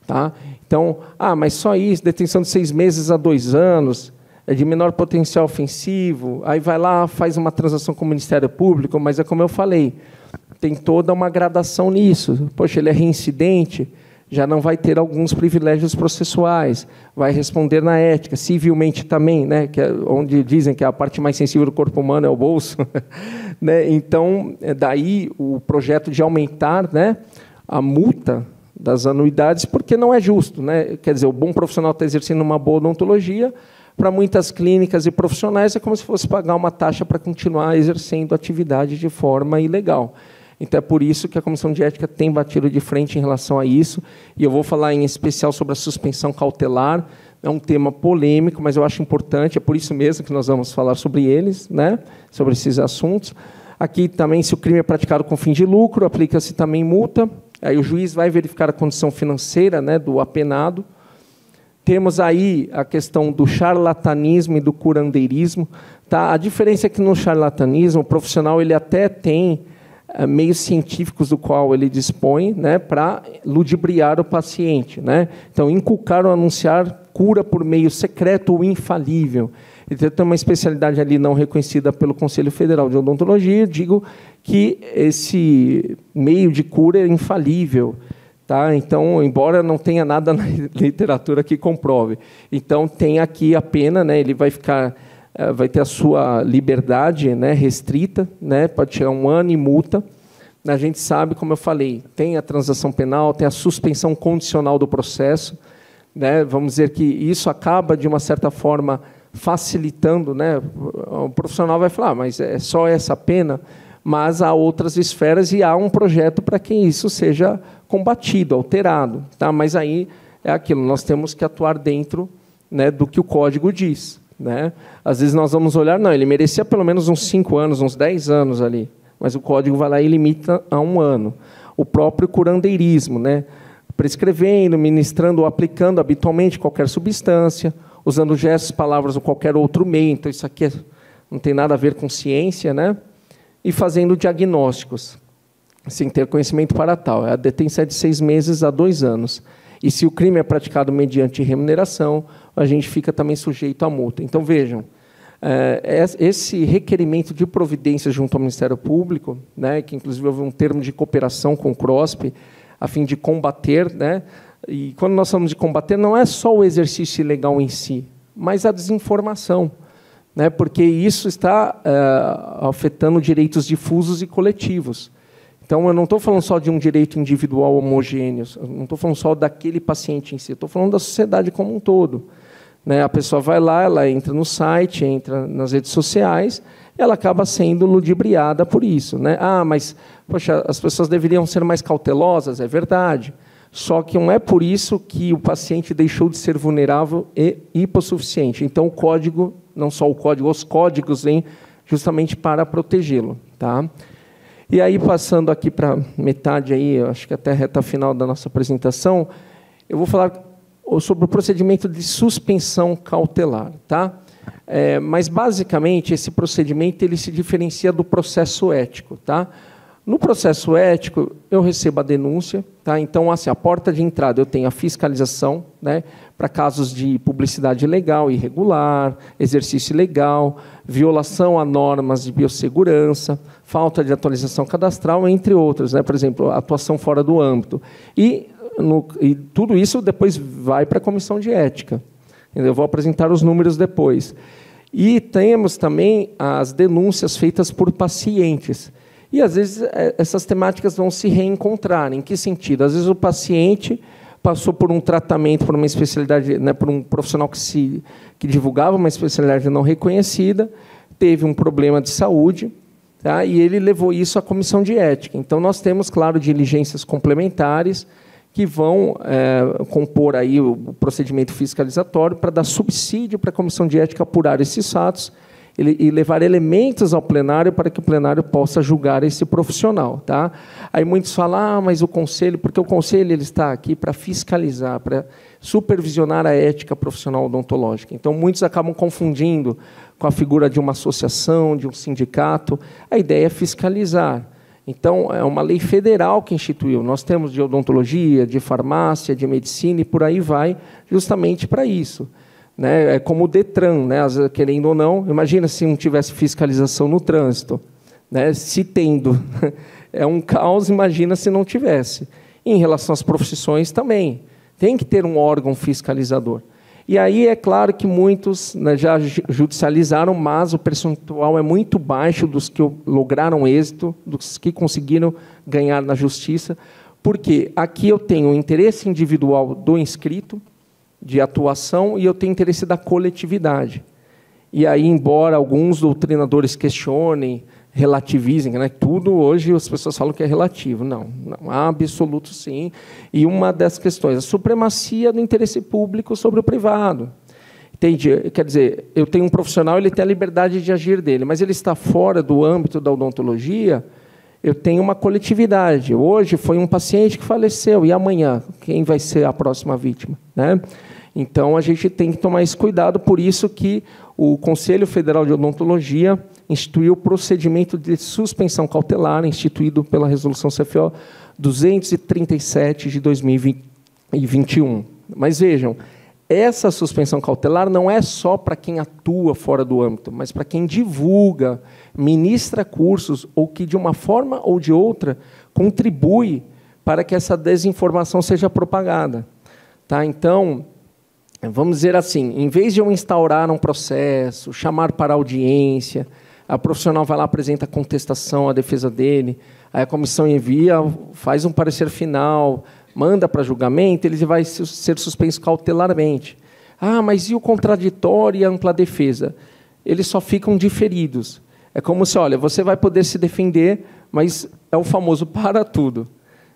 Tá? Então, mas só isso, detenção de 6 meses a 2 anos, é de menor potencial ofensivo, aí vai lá, faz uma transação com o Ministério Público, mas é como eu falei, tem toda uma gradação nisso. Poxa, ele é reincidente, já não vai ter alguns privilégios processuais, vai responder na ética, civilmente também, né, que é onde dizem que a parte mais sensível do corpo humano é o bolso. Né? Então, daí o projeto de aumentar, né, a multa das anuidades, porque não é justo. Né? Quer dizer, o bom profissional está exercendo uma boa odontologia, para muitas clínicas e profissionais é como se fosse pagar uma taxa para continuar exercendo atividade de forma ilegal. Então, é por isso que a Comissão de Ética tem batido de frente em relação a isso, e eu vou falar em especial sobre a suspensão cautelar. É um tema polêmico, mas eu acho importante, é por isso mesmo que nós vamos falar sobre eles, né? Sobre esses assuntos. Aqui também, se o crime é praticado com fim de lucro, aplica-se também multa, aí o juiz vai verificar a condição financeira, né, do apenado. Temos aí a questão do charlatanismo e do curandeirismo. Tá? A diferença é que no charlatanismo, o profissional ele até tem meios científicos do qual ele dispõe, né, para ludibriar o paciente. Né? Então, inculcar ou anunciar cura por meio secreto ou infalível. Então, tem uma especialidade ali não reconhecida pelo Conselho Federal de Odontologia, digo que esse meio de cura é infalível. Tá? Então, embora não tenha nada na literatura que comprove. Então, tem aqui a pena, né, ele vai ter a sua liberdade, né, restrita, né, pode chegar a 1 ano e multa, A gente sabe, como eu falei, tem a transação penal, tem a suspensão condicional do processo, né? Vamos dizer que isso acaba, de uma certa forma, facilitando, né? O profissional vai falar, mas é só essa pena, mas há outras esferas e há um projeto para que isso seja combatido, alterado. Tá? Mas aí é aquilo, nós temos que atuar dentro, né, do que o Código diz. Né? Às vezes nós vamos olhar, não, ele merecia pelo menos uns 5 anos, uns 10 anos ali, mas o Código vai lá e limita a 1 ano. O próprio curandeirismo, né? Prescrevendo, ministrando ou aplicando habitualmente qualquer substância, usando gestos, palavras ou qualquer outro meio. Então, isso aqui não tem nada a ver com ciência, né? E fazendo diagnósticos, sem ter conhecimento para tal. A detenção é de 6 meses a 2 anos. E se o crime é praticado mediante remuneração, a gente fica também sujeito à multa. Então, vejam, esse requerimento de providência junto ao Ministério Público, né, que inclusive houve um termo de cooperação com o CROSP, a fim de combater, né, e quando nós falamos de combater, não é só o exercício ilegal em si, mas a desinformação, né, porque isso está afetando direitos difusos e coletivos. Então, eu não estou falando só de um direito individual homogêneo, não estou falando só daquele paciente em si, estou falando da sociedade como um todo. Né? A pessoa vai lá, ela entra no site, entra nas redes sociais, ela acaba sendo ludibriada por isso. Né? Ah, mas, poxa, as pessoas deveriam ser mais cautelosas, é verdade. Só que não é por isso que o paciente deixou de ser vulnerável e hipossuficiente. Então, o código, não só o código, os códigos vêm justamente para protegê-lo. Tá? E aí, passando aqui para metade, aí, acho que até a reta final da nossa apresentação, eu vou falar sobre o procedimento de suspensão cautelar. Tá? Mas, basicamente, esse procedimento ele se diferencia do processo ético. Tá? No processo ético, eu recebo a denúncia. Tá? Então, assim, a porta de entrada, eu tenho a fiscalização, né, para casos de publicidade ilegal, irregular, exercício ilegal, violação a normas de biossegurança, falta de atualização cadastral, entre outros, né? Por exemplo, atuação fora do âmbito. E tudo isso depois vai para a comissão de ética. Eu vou apresentar os números depois. E temos também as denúncias feitas por pacientes. E, às vezes, essas temáticas vão se reencontrar. Em que sentido? Às vezes, o paciente passou por um tratamento, por uma especialidade, né, por um profissional que divulgava uma especialidade não reconhecida, teve um problema de saúde, tá, e ele levou isso à comissão de ética. Então, nós temos, claro, diligências complementares que vão compor aí o procedimento fiscalizatório para dar subsídio para a comissão de ética apurar esses fatos e levar elementos ao plenário para que o plenário possa julgar esse profissional. Tá? Aí muitos falam, mas o conselho, porque o conselho ele está aqui para fiscalizar, para supervisionar a ética profissional odontológica. Então, muitos acabam confundindo com a figura de uma associação, de um sindicato. A ideia é fiscalizar. Então, é uma lei federal que instituiu. Nós temos de odontologia, de farmácia, de medicina, e por aí vai, justamente para isso. Né? É como o DETRAN, né? Querendo ou não, imagina se não tivesse fiscalização no trânsito. Né? Se tendo, é um caos, imagina se não tivesse. E, em relação às profissões também, tem que ter um órgão fiscalizador. E aí é claro que muitos, né, já judicializaram, mas o percentual é muito baixo dos que lograram êxito, dos que conseguiram ganhar na justiça, porque aqui eu tenho o interesse individual do inscrito, de atuação, e eu tenho interesse da coletividade. E aí, embora alguns doutrinadores questionem, relativizem, né, tudo hoje as pessoas falam que é relativo. Não, há absoluto sim. E uma das questões, a supremacia do interesse público sobre o privado. Entende? Quer dizer, eu tenho um profissional, ele tem a liberdade de agir dele, mas ele está fora do âmbito da odontologia, eu tenho uma coletividade. Hoje foi um paciente que faleceu, e amanhã? Quem vai ser a próxima vítima? Né? Então, a gente tem que tomar esse cuidado, por isso que o Conselho Federal de Odontologia instituiu o procedimento de suspensão cautelar, instituído pela Resolução CFO 237 de 2021. Mas vejam, essa suspensão cautelar não é só para quem atua fora do âmbito, mas para quem divulga, ministra cursos, ou que, de uma forma ou de outra, contribui para que essa desinformação seja propagada. Tá? Então, vamos dizer assim, em vez de eu instaurar um processo, chamar para audiência, A profissional vai lá, apresenta a contestação, a defesa dele, aí a comissão envia, faz um parecer final, manda para julgamento, ele vai ser suspenso cautelarmente. Ah, mas e o contraditório e a ampla defesa? Eles só ficam diferidos. É como se, olha, você vai poder se defender, mas é o famoso para tudo.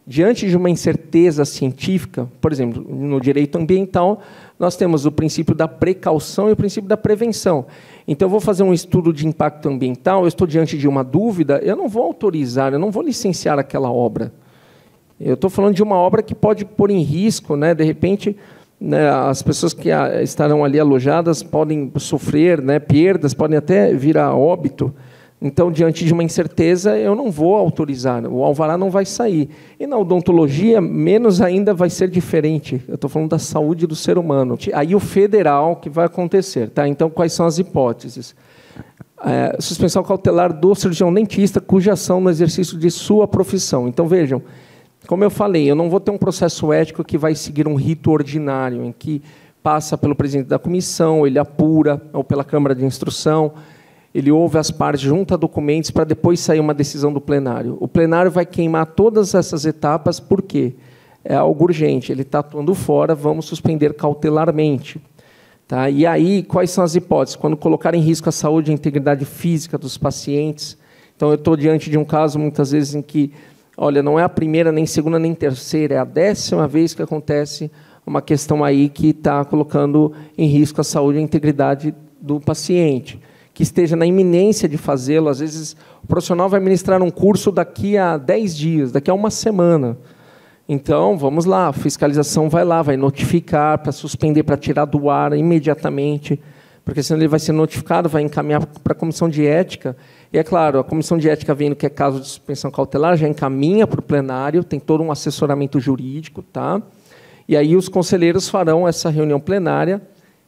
Diante de uma incerteza científica, por exemplo, no direito ambiental, nós temos o princípio da precaução e o princípio da prevenção. Então, eu vou fazer um estudo de impacto ambiental, eu estou diante de uma dúvida, eu não vou autorizar, eu não vou licenciar aquela obra. Eu estou falando de uma obra que pode pôr em risco, né, de repente, né, as pessoas que estarão ali alojadas podem sofrer, né, perdas, podem até vir a óbito. Então, diante de uma incerteza, eu não vou autorizar, o alvará não vai sair. E na odontologia, menos ainda vai ser diferente. Eu estou falando da saúde do ser humano. Aí o federal que vai acontecer. Tá? Então, quais são as hipóteses? Suspensão cautelar do cirurgião dentista, cuja ação no exercício de sua profissão. Então, vejam, como eu falei, eu não vou ter um processo ético que vai seguir um rito ordinário, em que passa pelo presidente da comissão, ele apura, ou pela Câmara de Instrução, ele ouve as partes, junta documentos para depois sair uma decisão do plenário. O plenário vai queimar todas essas etapas, por quê? É algo urgente, ele está atuando fora, vamos suspender cautelarmente. Tá? E aí, quais são as hipóteses? Quando colocar em risco a saúde e a integridade física dos pacientes. Então, eu estou diante de um caso, muitas vezes, em que, olha, não é a primeira, nem segunda, nem terceira, é a 10ª vez que acontece uma questão aí que está colocando em risco a saúde e a integridade do paciente, que esteja na iminência de fazê-lo. Às vezes, o profissional vai ministrar um curso daqui a 10 dias, daqui a uma semana. Então, vamos lá, a fiscalização vai lá, vai notificar para suspender, para tirar do ar imediatamente, porque senão ele vai ser notificado, vai encaminhar para a comissão de ética. E, é claro, a comissão de ética, vendo que é caso de suspensão cautelar, já encaminha para o plenário, tem todo um assessoramento jurídico, tá? E aí os conselheiros farão essa reunião plenária,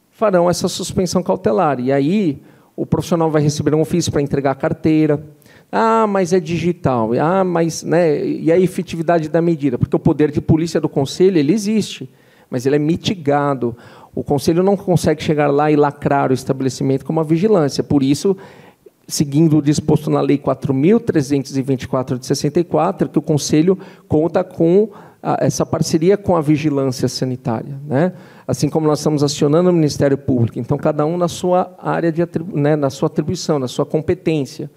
farão essa suspensão cautelar. E aí o profissional vai receber um ofício para entregar a carteira. Ah, mas é digital. Ah, mas, né, e a efetividade da medida? Porque o poder de polícia do conselho ele existe, mas ele é mitigado. O conselho não consegue chegar lá e lacrar o estabelecimento com uma vigilância. Por isso, seguindo o disposto na Lei 4.324 de 64, que o conselho conta com essa parceria com a vigilância sanitária, né? Assim como nós estamos acionando o Ministério Público. Então, cada um na sua área, né, na sua atribuição, na sua competência.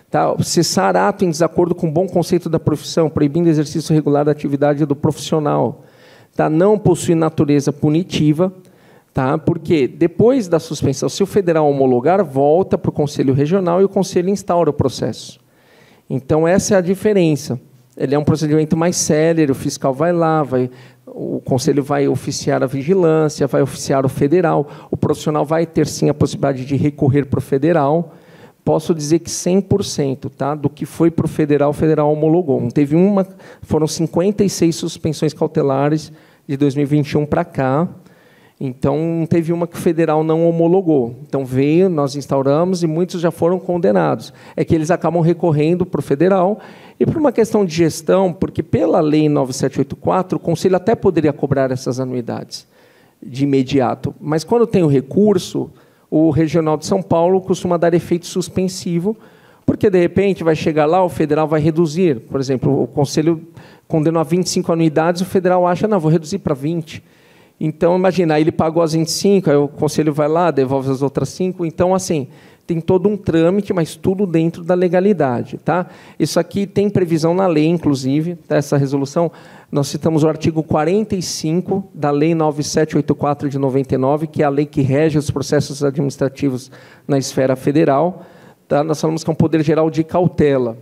Tá? Cessar ato em desacordo com o bom conceito da profissão, proibindo o exercício regular da atividade do profissional. Tá? Não possui natureza punitiva, tá? Porque depois da suspensão, se o federal homologar, volta para o Conselho Regional e o Conselho instaura o processo. Então, essa é a diferença. Ele é um procedimento mais célere, o fiscal vai lá, o conselho vai oficiar a vigilância, vai oficiar o federal, o profissional vai ter, sim, a possibilidade de recorrer para o federal. Posso dizer que 100%, tá, do que foi para o federal homologou. Não teve uma, foram 56 suspensões cautelares de 2021 para cá, então não teve uma que o federal não homologou. Então veio, nós instauramos e muitos já foram condenados. É que eles acabam recorrendo para o federal e por uma questão de gestão, porque pela Lei 9784, o Conselho até poderia cobrar essas anuidades de imediato, mas quando tem o recurso, o Regional de São Paulo costuma dar efeito suspensivo, porque, de repente, vai chegar lá, o federal vai reduzir. Por exemplo, o Conselho condenou a 25 anuidades, o federal acha, não, vou reduzir para 20. Então, imagina, ele pagou as 25, aí o Conselho vai lá, devolve as outras 5. Então, assim, tem todo um trâmite, mas tudo dentro da legalidade. Tá? Isso aqui tem previsão na lei, inclusive, dessa resolução. Nós citamos o artigo 45 da Lei 9784 de 99, que é a lei que rege os processos administrativos na esfera federal. Tá? Nós falamos que é um poder geral de cautela.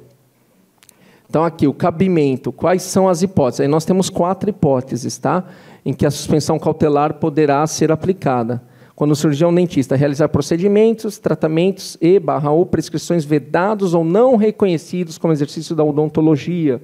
Então, aqui, o cabimento. Quais são as hipóteses? Aí nós temos 4 hipóteses, tá? Em que a suspensão cautelar poderá ser aplicada. Quando o cirurgião dentista realizar procedimentos, tratamentos ou prescrições vedados ou não reconhecidos como exercício da odontologia.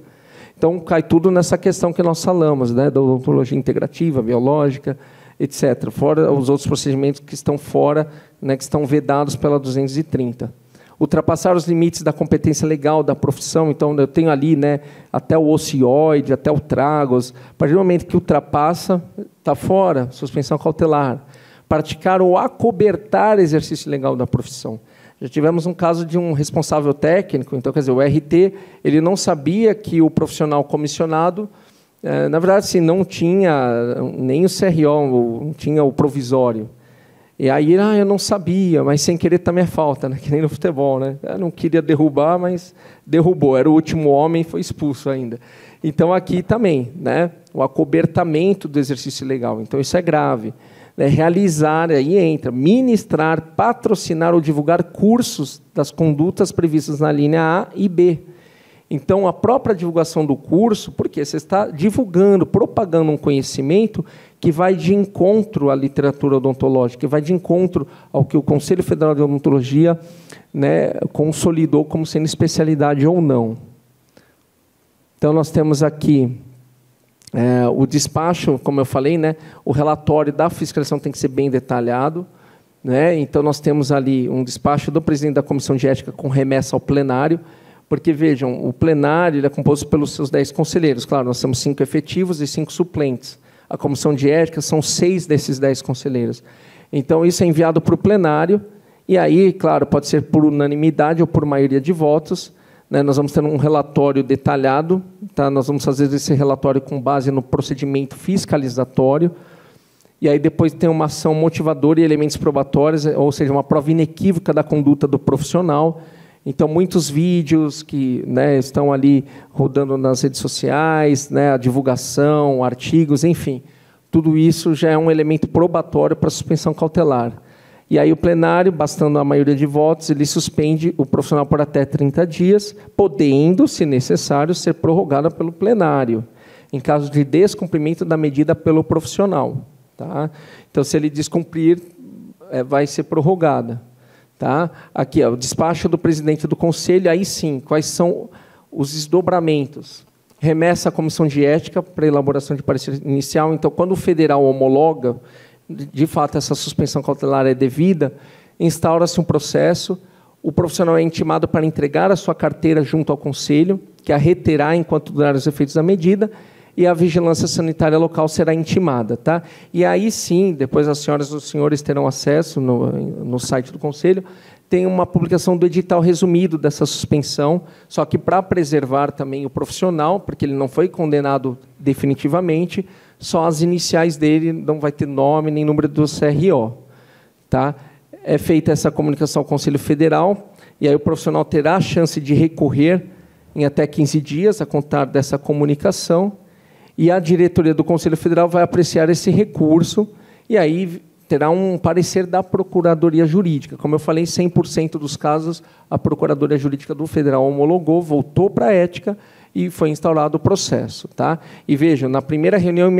Então, cai tudo nessa questão que nós falamos, né, da odontologia integrativa, biológica, etc. Fora os outros procedimentos que estão fora, né, que estão vedados pela 230. Ultrapassar os limites da competência legal da profissão. Então, eu tenho ali, né, até o ocioide, até o tragos. A partir do momento que ultrapassa, está fora, suspensão cautelar. praticar ou acobertar exercício ilegal da profissão. Já tivemos um caso de um responsável técnico, então, quer dizer, o RT, ele não sabia que o profissional comissionado, na verdade, assim, não tinha nem o CRO, não tinha o provisório. E aí, eu não sabia, mas sem querer também é falta, né? Que nem no futebol, né? Eu não queria derrubar, mas derrubou. Era o último homem e foi expulso ainda. Então, aqui também, né? O acobertamento do exercício ilegal. Então, isso é grave. Realizar, aí entra, ministrar, patrocinar ou divulgar cursos das condutas previstas na linha A e B. Então, a própria divulgação do curso, porque você está divulgando, propagando um conhecimento que vai de encontro à literatura odontológica, que vai de encontro ao que o Conselho Federal de Odontologia, né, consolidou como sendo especialidade ou não. Então, nós temos aqui o despacho, como eu falei, né, o relatório da fiscalização tem que ser bem detalhado. Né, então, nós temos ali um despacho do presidente da Comissão de Ética com remessa ao plenário, porque, vejam, o plenário ele é composto pelos seus 10 conselheiros. Claro, nós temos 5 efetivos e 5 suplentes. A Comissão de Ética são 6 desses 10 conselheiros. Então, isso é enviado para o plenário, e aí, claro, pode ser por unanimidade ou por maioria de votos. Né, nós vamos ter um relatório detalhado, tá? Nós vamos fazer esse relatório com base no procedimento fiscalizatório, e aí depois tem uma ação motivadora e elementos probatórios, ou seja, uma prova inequívoca da conduta do profissional. Então, muitos vídeos que, né, estão ali rodando nas redes sociais, né, a divulgação, artigos, enfim, tudo isso já é um elemento probatório para a suspensão cautelar. E aí o plenário, bastando a maioria de votos, ele suspende o profissional por até 30 dias, podendo, se necessário, ser prorrogada pelo plenário, em caso de descumprimento da medida pelo profissional. Tá? Então, se ele descumprir, vai ser prorrogada. Tá? Aqui, o despacho do presidente do Conselho, aí sim, quais são os desdobramentos? Remessa à Comissão de Ética para elaboração de parecer inicial. Então, quando o federal homologa, de fato, essa suspensão cautelar é devida, instaura-se um processo, o profissional é intimado para entregar a sua carteira junto ao Conselho, que a reterá enquanto durar os efeitos da medida, e a vigilância sanitária local será intimada. Tá? E aí sim, depois as senhoras e os senhores terão acesso no site do Conselho, tem uma publicação do edital resumido dessa suspensão, só que para preservar também o profissional, porque ele não foi condenado definitivamente, só as iniciais dele, não vai ter nome nem número do CRO. Tá? É feita essa comunicação ao Conselho Federal, e aí o profissional terá a chance de recorrer em até 15 dias a contar dessa comunicação, e a diretoria do Conselho Federal vai apreciar esse recurso, e aí terá um parecer da Procuradoria Jurídica. Como eu falei, 100% dos casos, a Procuradoria Jurídica do Federal homologou, voltou para a ética e foi instaurado o processo. Tá? E vejam, na primeira reunião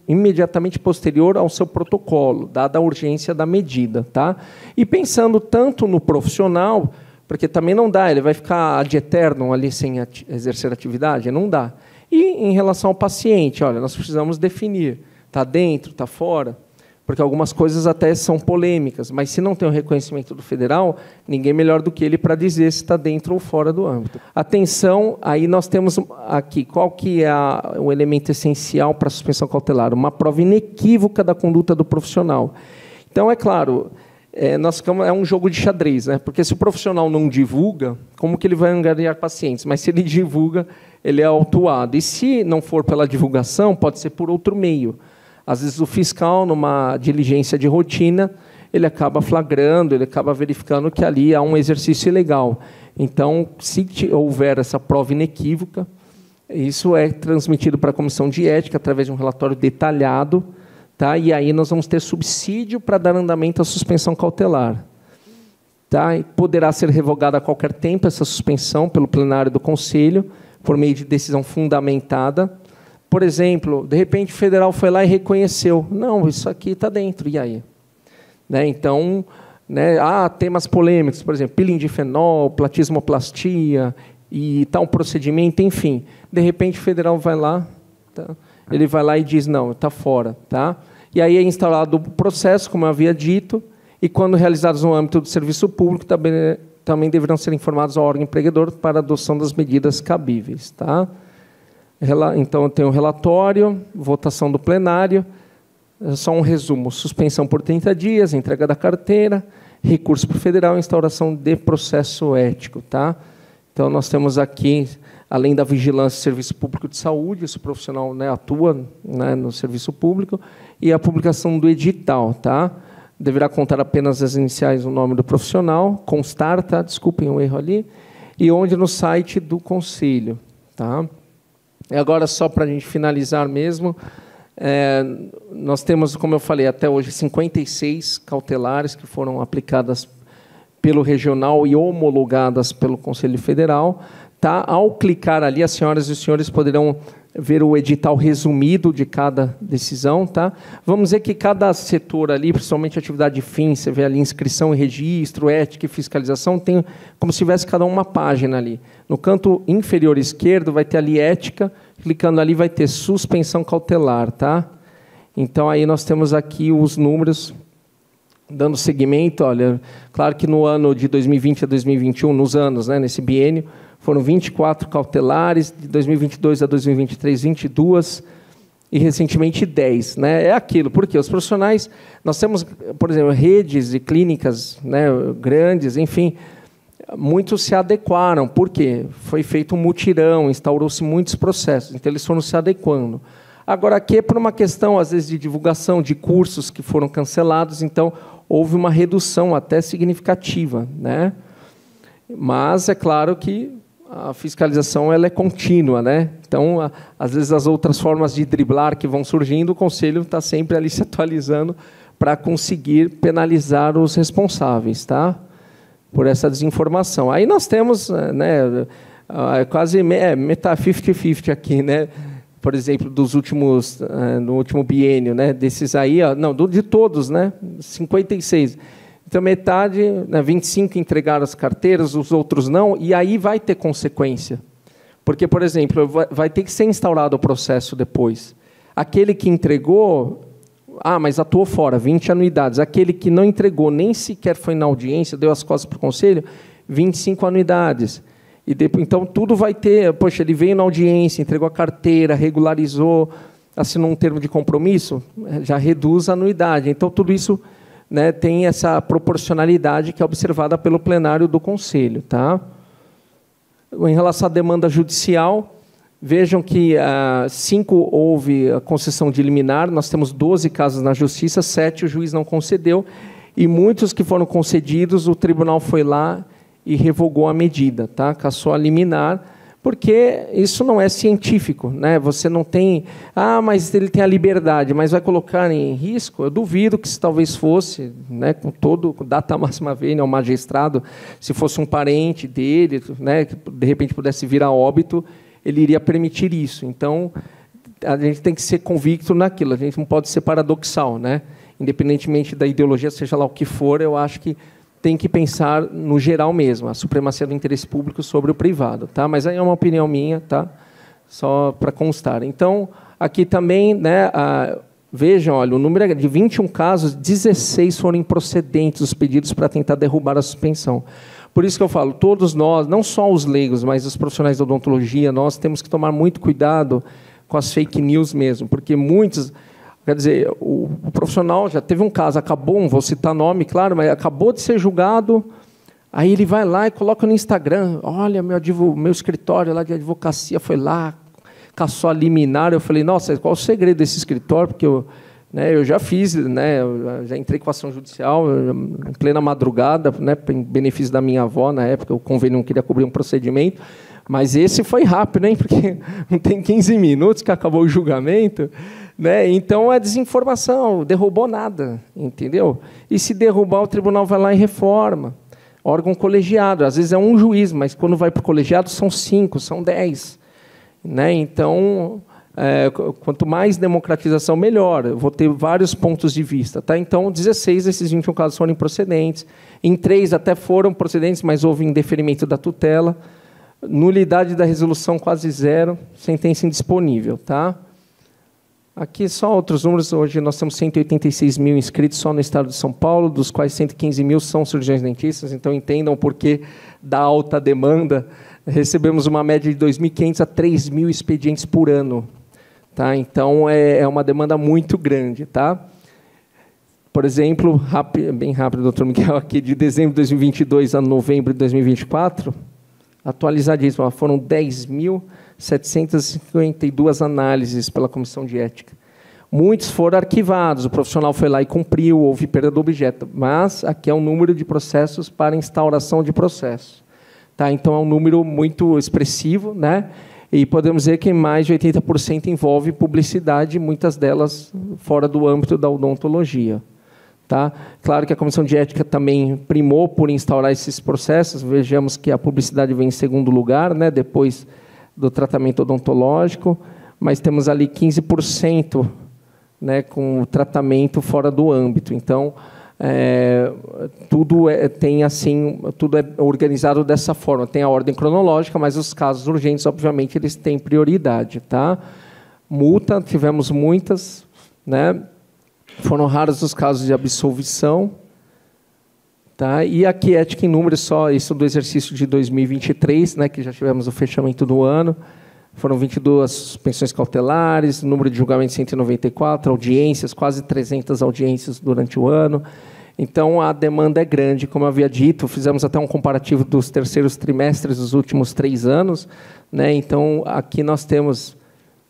imediatamente posterior ao seu protocolo, dada a urgência da medida. Tá? E pensando tanto no profissional, porque também não dá, ele vai ficar ad eternum ali sem exercer atividade, não dá. E em relação ao paciente, olha, nós precisamos definir, está dentro, está fora, porque algumas coisas até são polêmicas, mas se não tem o reconhecimento do federal, ninguém melhor do que ele para dizer se está dentro ou fora do âmbito. Atenção, aí nós temos aqui, qual que é o elemento essencial para a suspensão cautelar? Uma prova inequívoca da conduta do profissional. Então, é claro, é um jogo de xadrez, né? Porque se o profissional não divulga, como que ele vai angariar pacientes? Mas se ele divulga, ele é autuado. E se não for pela divulgação, pode ser por outro meio. Às vezes o fiscal, numa diligência de rotina, ele acaba flagrando, ele acaba verificando que ali há um exercício ilegal. Então, se houver essa prova inequívoca, isso é transmitido para a Comissão de Ética através de um relatório detalhado, tá? E aí nós vamos ter subsídio para dar andamento à suspensão cautelar. Tá? E poderá ser revogada a qualquer tempo essa suspensão pelo plenário do Conselho, por meio de decisão fundamentada. Por exemplo, de repente o federal foi lá e reconheceu. Não, isso aqui está dentro, e aí? Né? Então, né, temas polêmicos, por exemplo, peeling de fenol, platismoplastia e tal procedimento, enfim. De repente o federal vai lá, tá? Ele vai lá e diz, não, está fora. Tá? E aí é instaurado o processo, como eu havia dito, e quando realizados no âmbito do serviço público, também deverão ser informados ao órgão empregador para a adoção das medidas cabíveis. Tá? Então, tem o relatório, votação do plenário, só um resumo: suspensão por 30 dias, entrega da carteira, recurso para o federal, instauração de processo ético. Tá? Então, nós temos aqui, além da vigilância do Serviço Público de Saúde, esse profissional, né, atua, né, no serviço público, e a publicação do edital. Tá? Deverá contar apenas as iniciais do nome do profissional, constar, tá? Desculpem o erro ali, e onde no site do Conselho. Tá? E agora, só para a gente finalizar mesmo, nós temos, como eu falei, até hoje, 56 cautelares que foram aplicadas pelo regional e homologadas pelo Conselho Federal. Tá? Ao clicar ali, as senhoras e os senhores poderão ver o edital resumido de cada decisão. Tá? Vamos dizer que cada setor ali, principalmente atividade fim, você vê ali inscrição e registro, ética e fiscalização, tem como se tivesse cada uma página ali. No canto inferior esquerdo vai ter ali ética, clicando ali vai ter suspensão cautelar. Tá? Então, aí nós temos aqui os números dando seguimento. Olha, claro que no ano de 2020 a 2021, nos anos, né, nesse biênio, foram 24 cautelares, de 2022 a 2023, 22, e recentemente 10. Né? É aquilo, porque os profissionais, nós temos, por exemplo, redes e clínicas, né, grandes, enfim, muitos se adequaram. Por quê? Foi feito um mutirão, instaurou-se muitos processos, então eles foram se adequando. Agora, aqui é por uma questão, às vezes, de divulgação de cursos que foram cancelados, então houve uma redução até significativa. Né? Mas é claro que a fiscalização ela é contínua, né? Então, às vezes, as outras formas de driblar que vão surgindo, o Conselho está sempre ali se atualizando para conseguir penalizar os responsáveis, tá? Por essa desinformação. Aí nós temos, né, quase 50-50 aqui, né? Por exemplo, dos últimos, no último biênio, né? Desses aí, não, de todos, né? 56. Então, metade, né, 25 entregaram as carteiras, os outros não, e aí vai ter consequência. Porque, por exemplo, vai ter que ser instaurado o processo depois. Aquele que entregou, mas atuou fora, 20 anuidades. Aquele que não entregou, nem sequer foi na audiência, deu as costas para o Conselho, 25 anuidades. E depois, então, tudo vai ter... Poxa, ele veio na audiência, entregou a carteira, regularizou, assinou um termo de compromisso, já reduz a anuidade. Então, tudo isso... Né, tem essa proporcionalidade que é observada pelo plenário do Conselho. Tá? Em relação à demanda judicial, vejam que 5 houve a concessão de liminar, nós temos 12 casos na Justiça, 7 o juiz não concedeu, e muitos que foram concedidos, o tribunal foi lá e revogou a medida, tá? Cassou a liminar, porque isso não é científico, né? Você não tem, mas ele tem a liberdade, mas vai colocar em risco? Eu duvido que se talvez fosse, né, com data máxima vênia, ao magistrado, se fosse um parente dele, né, que de repente pudesse vir a óbito, ele iria permitir isso. Então, a gente tem que ser convicto naquilo, a gente não pode ser paradoxal, né? Independentemente da ideologia, seja lá o que for, eu acho que tem que pensar no geral mesmo, a supremacia do interesse público sobre o privado. Tá? Mas aí é uma opinião minha, tá? Só para constar. Então, aqui também, né, vejam, olha, o número é de 21 casos, 16 foram improcedentes os pedidos para tentar derrubar a suspensão. Por isso que eu falo, todos nós, não só os leigos, mas os profissionais da odontologia, nós temos que tomar muito cuidado com as fake news mesmo, porque muitos... Quer dizer, o profissional já teve um caso, acabou, não vou citar nome, claro, mas acabou de ser julgado, aí ele vai lá e coloca no Instagram, olha, meu escritório lá de advocacia foi lá, cassou a liminar. Eu falei, nossa, qual o segredo desse escritório? Porque eu já fiz, né, eu já entrei com ação judicial em plena madrugada, né, em benefício da minha avó, na época, o convênio não queria cobrir um procedimento, mas esse foi rápido, hein, porque não tem 15 minutos que acabou o julgamento. Né? Então, a desinformação, derrubou nada, entendeu? E se derrubar, o tribunal vai lá e reforma. Órgão colegiado, às vezes é um juiz, mas quando vai para o colegiado são 5, são 10. Né? Então, quanto mais democratização, melhor. Eu vou ter vários pontos de vista. Tá? Então, 16 desses 21 casos foram improcedentes. Em 3 até foram procedentes, mas houve indeferimento da tutela. Nulidade da resolução quase 0, sentença indisponível. Tá? Aqui só outros números. Hoje nós temos 186 mil inscritos só no estado de São Paulo, dos quais 115 mil são cirurgiões dentistas, então entendam o porquê da alta demanda. Recebemos uma média de 2.500 a 3.000 expedientes por ano. Tá? Então, é uma demanda muito grande. Tá? Por exemplo, bem rápido, doutor Miguel, aqui de dezembro de 2022 a novembro de 2024, atualizadíssimo, foram 10.752 análises pela Comissão de Ética. Muitos foram arquivados, o profissional foi lá e cumpriu, houve perda do objeto, mas aqui é o número de processos para instauração de processo. Tá? Então, é um número muito expressivo, né? E podemos dizer que mais de 80% envolve publicidade, muitas delas fora do âmbito da odontologia. Tá? Claro que a Comissão de Ética também primou por instaurar esses processos. Vejamos que a publicidade vem em segundo lugar, né, depois do tratamento odontológico, mas temos ali 15%, né, com o tratamento fora do âmbito. Então, tudo é organizado dessa forma. Tem a ordem cronológica, mas os casos urgentes, obviamente, eles têm prioridade. Tá? Multa, tivemos muitas, né? Foram raros os casos de absolvição. Tá? E aqui, ética em números, só isso do exercício de 2023, né, que já tivemos o fechamento do ano. Foram 22 suspensões cautelares, número de julgamentos 194, audiências, quase 300 audiências durante o ano. Então, a demanda é grande, como eu havia dito. Fizemos até um comparativo dos terceiros trimestres dos últimos 3 anos. Né? Então, aqui nós temos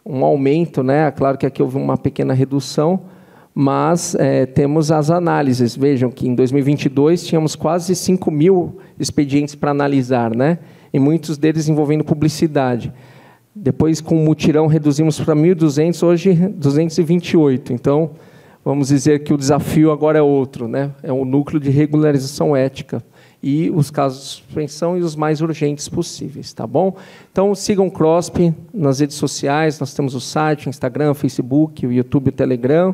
um aumento. Né? Claro que aqui houve uma pequena redução, mas temos as análises. Vejam que em 2022 tínhamos quase 5.000 expedientes para analisar, né? E muitos deles envolvendo publicidade. Depois, com o mutirão, reduzimos para 1.200, hoje 228. Então, vamos dizer que o desafio agora é outro, né? É o núcleo de regularização ética e os casos de suspensão e os mais urgentes possíveis, tá bom? Então, sigam o CROSP nas redes sociais, nós temos o site, o Instagram, o Facebook, o YouTube, o Telegram.